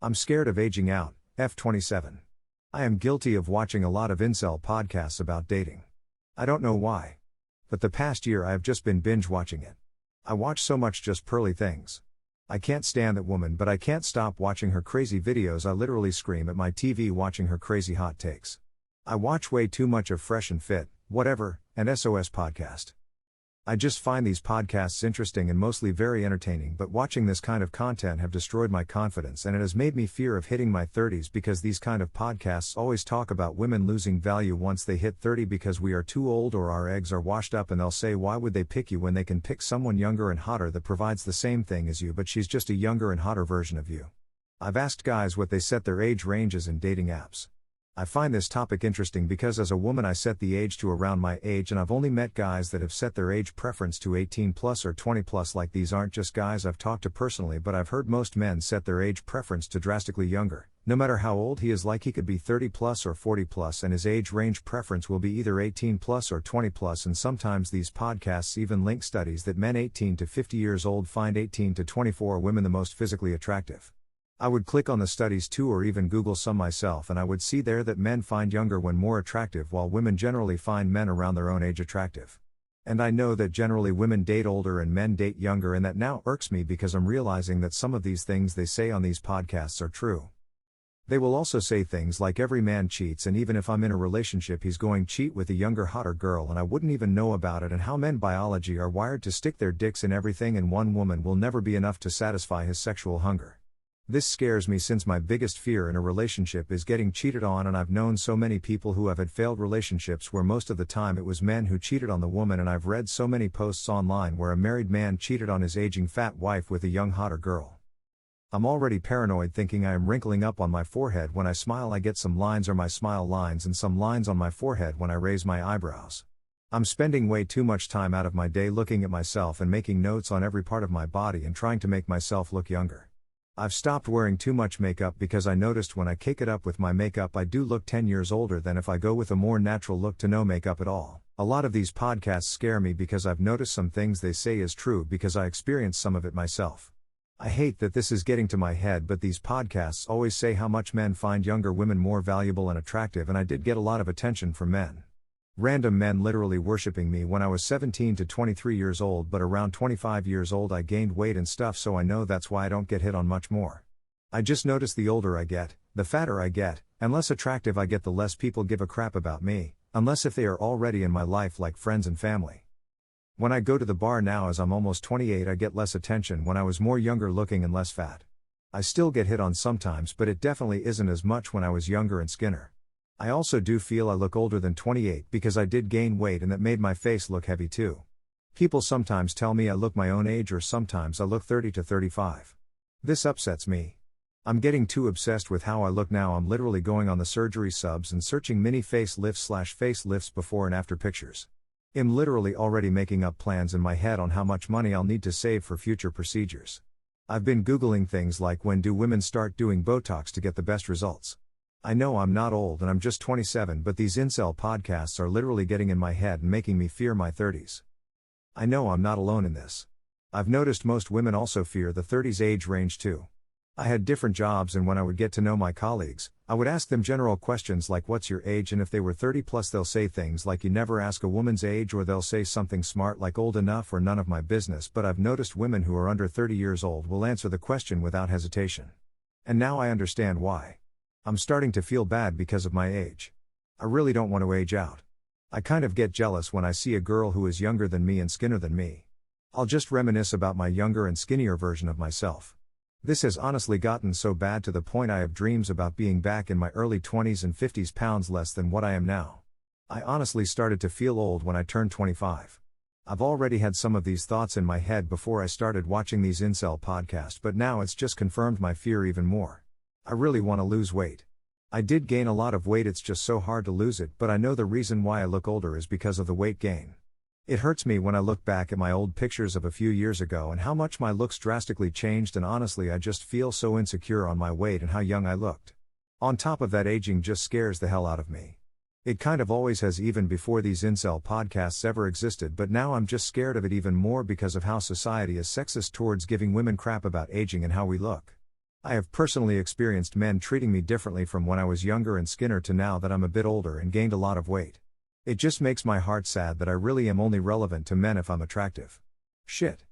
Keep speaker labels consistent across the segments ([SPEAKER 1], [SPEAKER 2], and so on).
[SPEAKER 1] I'm scared of aging out, F27. I am guilty of watching a lot of incel podcasts about dating. I don't know why. But the past year I have just been binge watching it. I watch so much just pearly things. I can't stand that woman, but I can't stop watching her crazy videos. I literally scream at my TV watching her crazy hot takes. I watch way too much of Fresh and Fit, Whatever, and SOS Podcast. I just find these podcasts interesting and mostly very entertaining, but watching this kind of content have destroyed my confidence, and it has made me fear of hitting my 30s because these kind of podcasts always talk about women losing value once they hit 30 because we are too old or our eggs are washed up, and they'll say why would they pick you when they can pick someone younger and hotter that provides the same thing as you, but she's just a younger and hotter version of you. I've asked guys what they set their age ranges in dating apps. I find this topic interesting because as a woman I set the age to around my age, and I've only met guys that have set their age preference to 18 plus or 20 plus. Like, these aren't just guys I've talked to personally, but I've heard most men set their age preference to drastically younger, no matter how old he is. Like, he could be 30 plus or 40 plus and his age range preference will be either 18 plus or 20 plus, and sometimes these podcasts even link studies that men 18 to 50 years old find 18 to 24 women the most physically attractive. I would click on the studies too, or even Google some myself, and I would see there that men find younger when more attractive, while women generally find men around their own age attractive. And I know that generally women date older and men date younger, and that now irks me because I'm realizing that some of these things they say on these podcasts are true. They will also say things like every man cheats, and even if I'm in a relationship he's going to cheat with a younger, hotter girl and I wouldn't even know about it, and how men biology are wired to stick their dicks in everything, and one woman will never be enough to satisfy his sexual hunger. This scares me since my biggest fear in a relationship is getting cheated on, and I've known so many people who have had failed relationships where most of the time it was men who cheated on the woman, and I've read so many posts online where a married man cheated on his aging fat wife with a young, hotter girl. I'm already paranoid, thinking I am wrinkling up on my forehead when I smile. I get some lines or my smile lines and some lines on my forehead when I raise my eyebrows. I'm spending way too much time out of my day looking at myself and making notes on every part of my body and trying to make myself look younger. I've stopped wearing too much makeup because I noticed when I cake it up with my makeup I do look 10 years older than if I go with a more natural look to no makeup at all. A lot of these podcasts scare me because I've noticed some things they say is true because I experienced some of it myself. I hate that this is getting to my head, but these podcasts always say how much men find younger women more valuable and attractive, and I did get a lot of attention from men. Random men literally worshipping me when I was 17 to 23 years old, but around 25 years old I gained weight and stuff, so I know that's why I don't get hit on much more. I just notice the older I get, the fatter I get, and less attractive I get, the less people give a crap about me, unless if they are already in my life like friends and family. When I go to the bar now as I'm almost 28 I get less attention. When I was more younger looking and less fat, I still get hit on sometimes, but it definitely isn't as much when I was younger and skinner. I also do feel I look older than 28 because I did gain weight and that made my face look heavy too. People sometimes tell me I look my own age, or sometimes I look 30 to 35. This upsets me. I'm getting too obsessed with how I look now. I'm literally going on the surgery subs and searching mini facelifts/facelifts before and after pictures. I'm literally already making up plans in my head on how much money I'll need to save for future procedures. I've been Googling things like when do women start doing Botox to get the best results. I know I'm not old and I'm just 27, but these incel podcasts are literally getting in my head and making me fear my 30s. I know I'm not alone in this. I've noticed most women also fear the 30s age range too. I had different jobs, and when I would get to know my colleagues, I would ask them general questions like what's your age, and if they were 30 plus they'll say things like you never ask a woman's age, or they'll say something smart like old enough or none of my business. But I've noticed women who are under 30 years old will answer the question without hesitation. And now I understand why. I'm starting to feel bad because of my age. I really don't want to age out. I kind of get jealous when I see a girl who is younger than me and skinnier than me. I'll just reminisce about my younger and skinnier version of myself. This has honestly gotten so bad to the point I have dreams about being back in my early 20s and 50s, pounds less than what I am now. I honestly started to feel old when I turned 25. I've already had some of these thoughts in my head before I started watching these incel podcasts, but now it's just confirmed my fear even more. I really want to lose weight. I did gain a lot of weight, it's just so hard to lose it, but I know the reason why I look older is because of the weight gain. It hurts me when I look back at my old pictures of a few years ago and how much my looks drastically changed, and honestly I just feel so insecure on my weight and how young I looked. On top of that, aging just scares the hell out of me. It kind of always has, even before these incel podcasts ever existed, but now I'm just scared of it even more because of how society is sexist towards giving women crap about aging and how we look. I have personally experienced men treating me differently from when I was younger and skinner to now that I'm a bit older and gained a lot of weight. It just makes my heart sad that I really am only relevant to men if I'm attractive. Shit.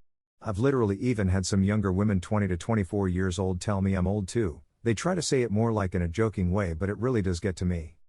[SPEAKER 1] I've literally even had some younger women 20 to 24 years old tell me I'm old too. They try to say it more like in a joking way, but it really does get to me.